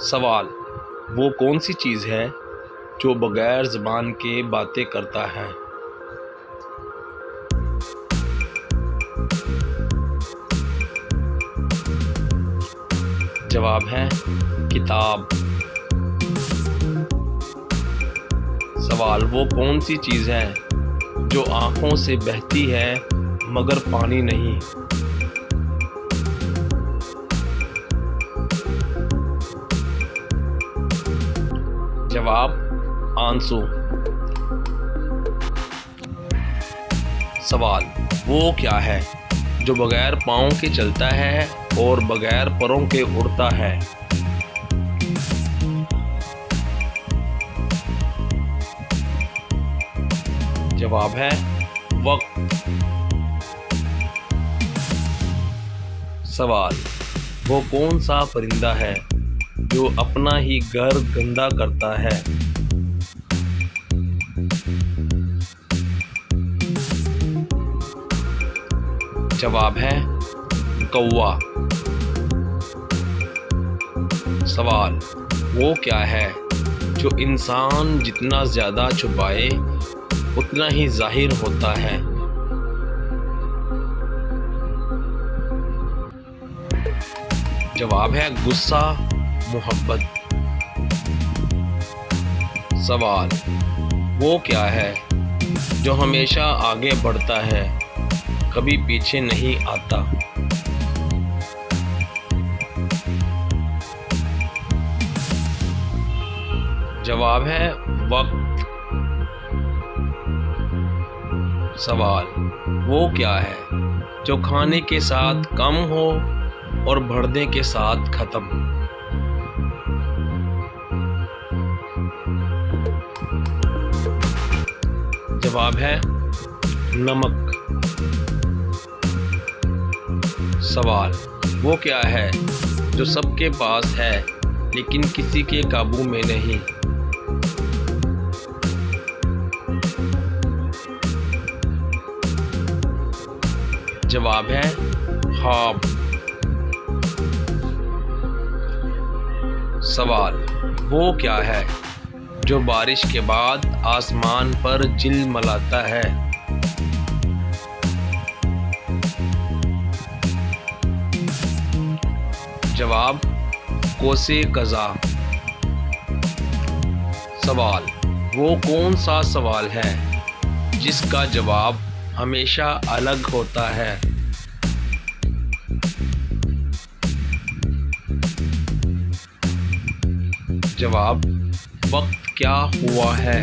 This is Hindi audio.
सवाल: वो कौन सी चीज़ है जो बगैर ज़बान के बातें करता है? जवाब है किताब। सवाल: वो कौन सी चीज़ है जो आँखों से बहती है मगर पानी नहीं? जवाब आंसू। सवाल: वो क्या है जो बगैर पाँव के चलता है और बगैर परों के उड़ता है? जवाब है वक्त। सवाल: वो कौन सा परिंदा है जो अपना ही घर गंदा करता है? जवाब है कौवा। सवाल: वो क्या है जो इंसान जितना ज़्यादा छुपाए उतना ही जाहिर होता है? जवाब है गुस्सा, मोहब्बत। सवाल: वो क्या है जो हमेशा आगे बढ़ता है, कभी पीछे नहीं आता? जवाब है वक्त। सवाल: वो क्या है जो खाने के साथ कम हो और बढ़ने के साथ खत्म? जवाब है नमक। सवाल: वो क्या है जो सबके पास है लेकिन किसी के काबू में नहीं? जवाब है ख्वाब। सवाल: वो क्या है जो बारिश के बाद आसमान पर झिलमिलाता है? जवाब कोसे कज़ा। सवाल: वो कौन सा सवाल है जिसका जवाब हमेशा अलग होता है? जवाब वक्त क्या हुआ है।